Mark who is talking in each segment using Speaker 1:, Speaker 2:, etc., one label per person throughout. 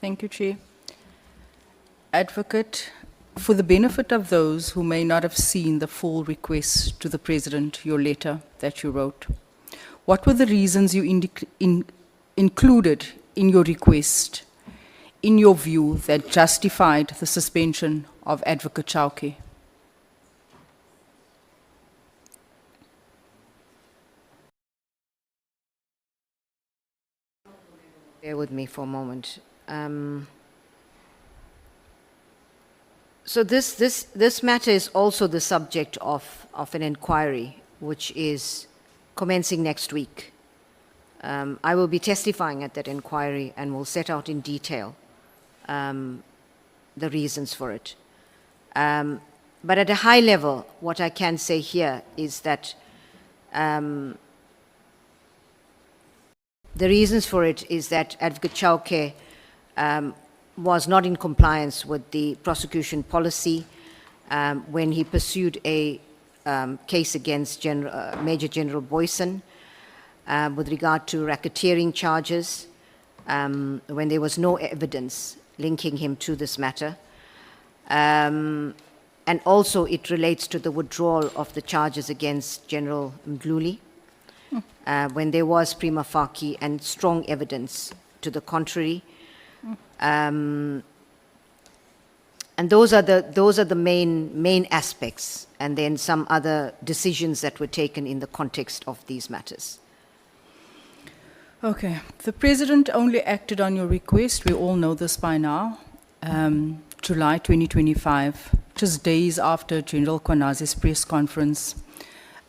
Speaker 1: Thank you, Chair. Advocate, for the benefit of those who may not have seen the full request to the President, your letter that you wrote, what were the reasons you included in your request, in your view, that justified the suspension of Advocate Chauke?
Speaker 2: Bear with me for a moment. So this matter is also the subject of an inquiry, which is commencing next week. I will be testifying at that inquiry and will set out in detail the reasons for it. But at a high level, what I can say here is that the reasons for it is that Advocate Chauke was not in compliance with the prosecution policy when he pursued a case against Major General Boyson with regard to racketeering charges when there was no evidence linking him to this matter. And also it relates to the withdrawal of the charges against General Mdluli when there was prima facie and strong evidence to the contrary. And those are the main aspects, and then some other decisions that were taken in the context of these matters.
Speaker 1: Okay, the President only acted on your request, we all know this by now, July 2025, just days after General Kwanazi's press conference,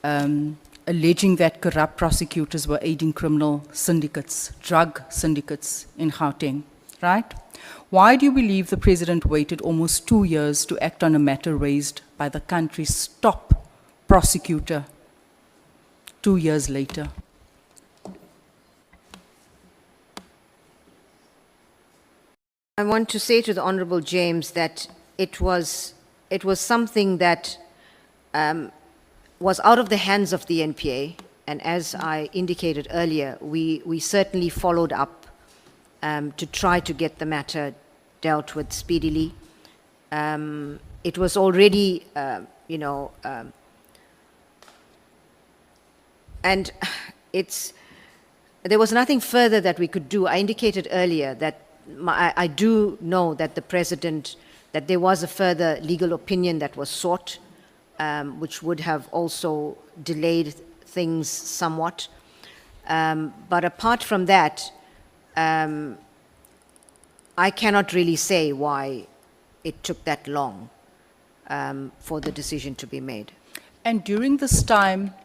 Speaker 1: alleging that corrupt prosecutors were aiding criminal syndicates, drug syndicates in Gauteng, right? Why do you believe the President waited almost 2 years to act on a matter raised by the country's top prosecutor 2 years later?
Speaker 2: I want to say to the Honourable James that it was something that was out of the hands of the NPA, and as I indicated earlier, we certainly followed up to try to get the matter dealt with speedily. It was already, and there was nothing further that we could do. I indicated earlier that I do know that the President, that there was a further legal opinion that was sought, which would have also delayed things somewhat. But apart from that, I cannot really say why it took that long for the decision to be made.
Speaker 1: And during this time,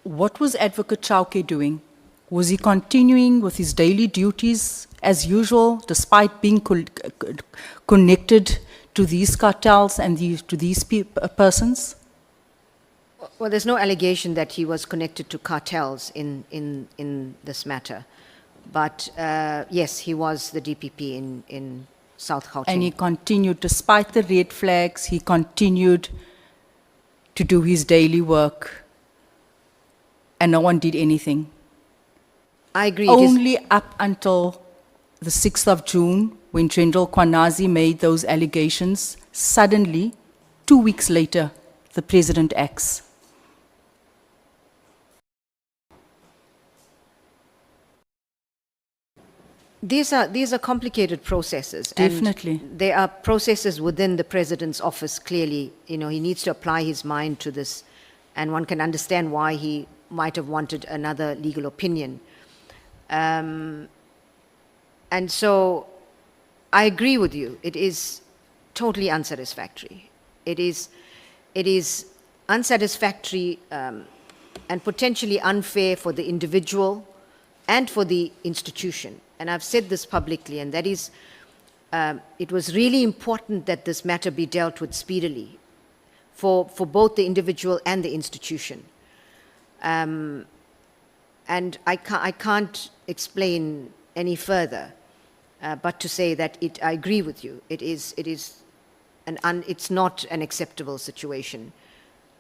Speaker 1: what was Advocate Chauke doing? Was he continuing with his daily duties as usual, despite being connected to these cartels and to these persons?
Speaker 2: Well, there's no allegation that he was connected to cartels in this matter. But yes, he was the DPP in South Gauteng.
Speaker 1: And he continued, despite the red flags, he continued to do his daily work, and no one did anything.
Speaker 2: I agree.
Speaker 1: Only up until the 6th of June, when General Kwanazi made those allegations, suddenly, 2 weeks later, the President acts.
Speaker 2: These are complicated processes.
Speaker 1: Definitely.
Speaker 2: And there are processes within the President's office, clearly. You know, he needs to apply his mind to this, and one can understand why he might have wanted another legal opinion. And so I agree with you. It is totally unsatisfactory. It is unsatisfactory and potentially unfair for the individual and for the institution. And I've said this publicly, and that is, it was really important that this matter be dealt with speedily for both the individual and the institution. And I can't explain any further, but to say that I agree with you. It's not an acceptable situation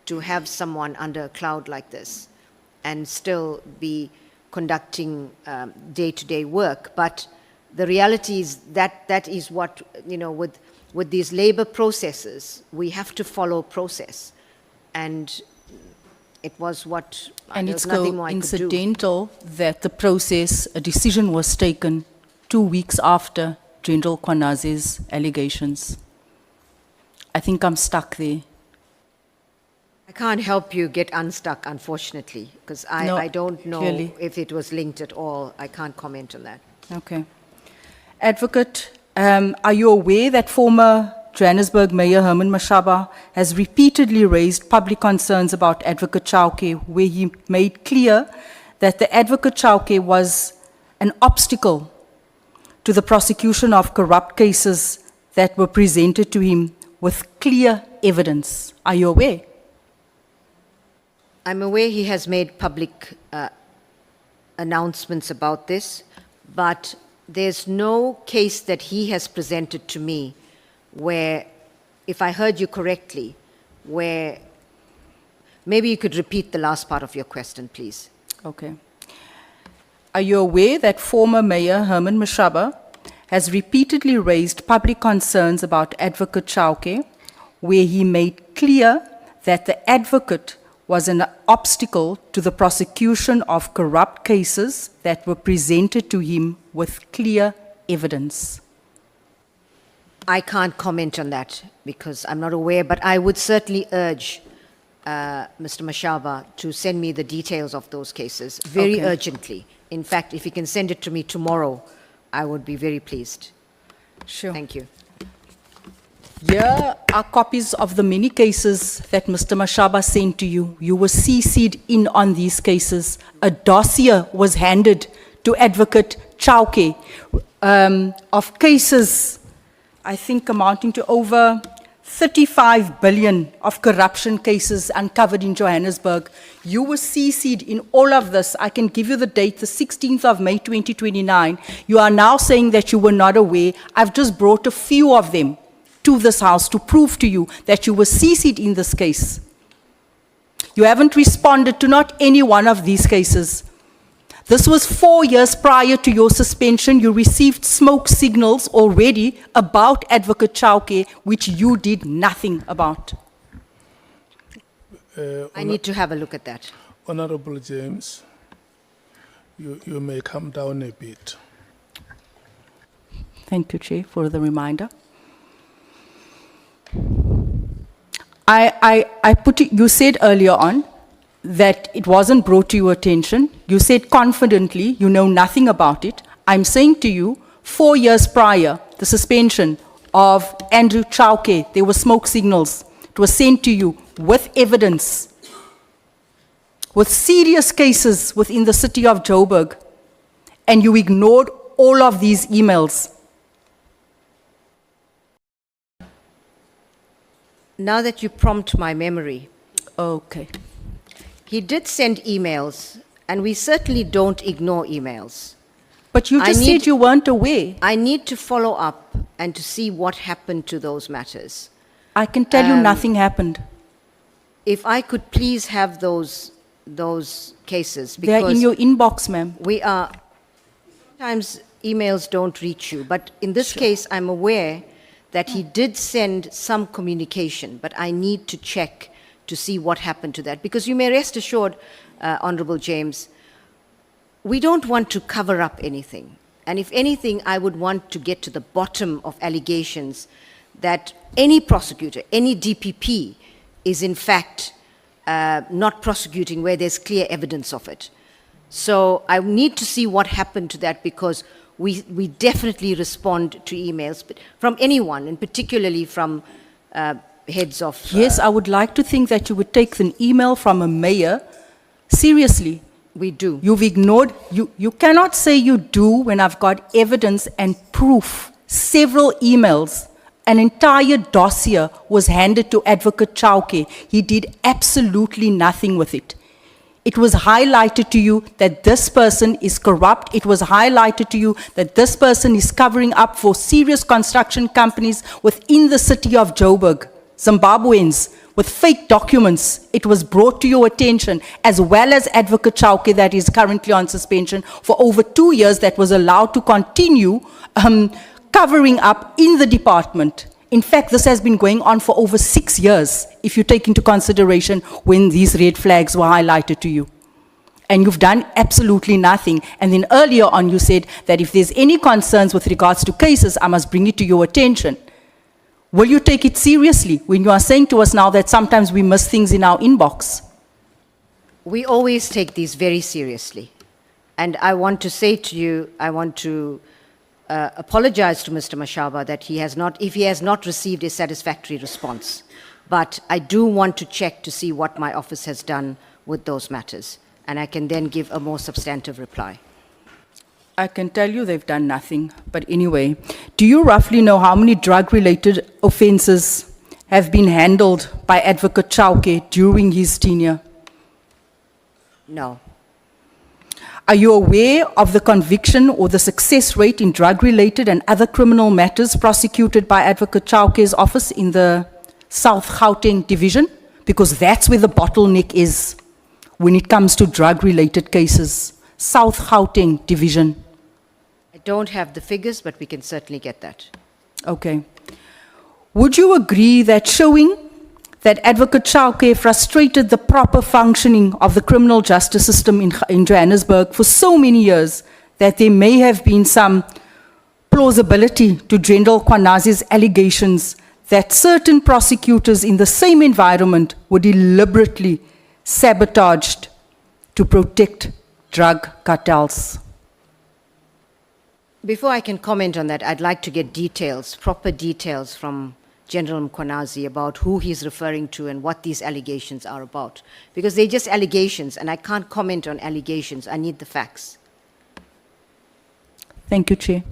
Speaker 2: to have someone under a cloud like this and still be conducting day-to-day work. But the reality is that that is what, you know, with these labor processes, we have to follow process. And it was what,
Speaker 1: And
Speaker 2: there
Speaker 1: it's
Speaker 2: was nothing more I could do.
Speaker 1: coincidental that the process, a decision was taken 2 weeks after General Kwanaze's allegations. I think I'm stuck there.
Speaker 2: I can't help you get unstuck, unfortunately, because
Speaker 1: No,
Speaker 2: I don't know
Speaker 1: clearly.
Speaker 2: if it was linked at all. I can't comment on that.
Speaker 1: Okay. Advocate, are you aware that former Johannesburg Mayor Herman Mashaba has repeatedly raised public concerns about Advocate Chauke, where he made clear that the Advocate Chauke was an obstacle to the prosecution of corrupt cases that were presented to him with clear evidence? Are you aware?
Speaker 2: I'm aware he has made public announcements about this, but there's no case that he has presented to me where, if I heard you correctly, where, maybe you could repeat the last part of your question, please.
Speaker 1: Okay. Are you aware that former Mayor Herman Mashaba has repeatedly raised public concerns about Advocate Chauke, where he made clear that the advocate was an obstacle to the prosecution of corrupt cases that were presented to him with clear evidence?
Speaker 2: I can't comment on that because I'm not aware, but I would certainly urge Mr. Mashaba to send me the details of those cases very
Speaker 1: Okay.
Speaker 2: urgently. In fact, if he can send it to me tomorrow, I would be very pleased.
Speaker 1: Sure.
Speaker 2: Thank you.
Speaker 1: Here are copies of the many cases that Mr. Mashaba sent to you. You were CC'd in on these cases. A dossier was handed to Advocate Chauke of cases, I think amounting to over 35 billion of corruption cases uncovered in Johannesburg. You were CC'd in all of this. I can give you the date, the 16th of May 2029. You are now saying that you were not aware. I've just brought a few of them to this house to prove to you that you were CC'd in this case. You haven't responded to not any one of these cases. This was 4 years prior to your suspension. You received smoke signals already about Advocate Chauke, which you did nothing about.
Speaker 2: I need to have a look at that.
Speaker 3: Honourable James, you may come down a bit.
Speaker 1: Thank you, Chair, for the reminder. I put it, you said earlier on that it wasn't brought to your attention. You said confidently you know nothing about it. I'm saying to you, 4 years prior, the suspension of Andrew Chauke, there were smoke signals. It was sent to you with evidence, with serious cases within the city of Joburg, and you ignored all of these emails.
Speaker 2: Now that you prompt my memory,
Speaker 1: Okay.
Speaker 2: he did send emails, and we certainly don't ignore emails.
Speaker 1: But you
Speaker 2: I
Speaker 1: just
Speaker 2: need-
Speaker 1: said you weren't aware.
Speaker 2: I need to follow up and to see what happened to those matters.
Speaker 1: I can tell you nothing happened.
Speaker 2: If I could please have those cases,
Speaker 1: They are in
Speaker 2: because
Speaker 1: your inbox, ma'am.
Speaker 2: we are, sometimes emails don't reach you, but in this case, I'm aware that he did send some communication, but I need to check to see what happened to that. Because you may rest assured, Honorable James, we don't want to cover up anything. And if anything, I would want to get to the bottom of allegations that any prosecutor, any DPP, is in fact not prosecuting where there's clear evidence of it. So I need to see what happened to that, because we definitely respond to emails but from anyone, and particularly from heads of...
Speaker 1: Yes, I would like to think that you would take an email from a mayor seriously.
Speaker 2: We do.
Speaker 1: You've ignored, you cannot say you do when I've got evidence and proof. Several emails, an entire dossier was handed to Advocate Chauke. He did absolutely nothing with it. It was highlighted to you that this person is corrupt. It was highlighted to you that this person is covering up for serious construction companies within the city of Joburg, Zimbabweans, with fake documents, it was brought to your attention, as well as Advocate Chauke that is currently on suspension for over 2 years, that was allowed to continue covering up in the department. In fact, this has been going on for over 6 years, if you take into consideration when these red flags were highlighted to you. And you've done absolutely nothing. And then earlier on, you said that if there's any concerns with regards to cases, I must bring it to your attention. Will you take it seriously when you are saying to us now that sometimes we miss things in our inbox?
Speaker 2: We always take these very seriously. And I want to say to you, I want to apologize to Mr. Mashaba that if he has not received a satisfactory response. But I do want to check to see what my office has done with those matters. And I can then give a more substantive reply.
Speaker 1: I can tell you they've done nothing. But anyway, do you roughly know how many drug-related offenses have been handled by Advocate Chauke during his tenure?
Speaker 2: No.
Speaker 1: Are you aware of the conviction or the success rate in drug-related and other criminal matters prosecuted by Advocate Chauke's office in the South Gauteng division? Because that's where the bottleneck is when it comes to drug-related cases. South Gauteng division.
Speaker 2: I don't have the figures, but we can certainly get that.
Speaker 1: Okay. Would you agree that showing that Advocate Chauke frustrated the proper functioning of the criminal justice system in Johannesburg for so many years that there may have been some plausibility to General Kwanazi's allegations that certain prosecutors in the same environment were deliberately sabotaged to protect drug cartels?
Speaker 2: Before I can comment on that, I'd like to get details, proper details from General Mkhwanazi about who he's referring to and what these allegations are about. Because they're just allegations, and I can't comment on allegations. I need the facts.
Speaker 1: Thank you, Chair.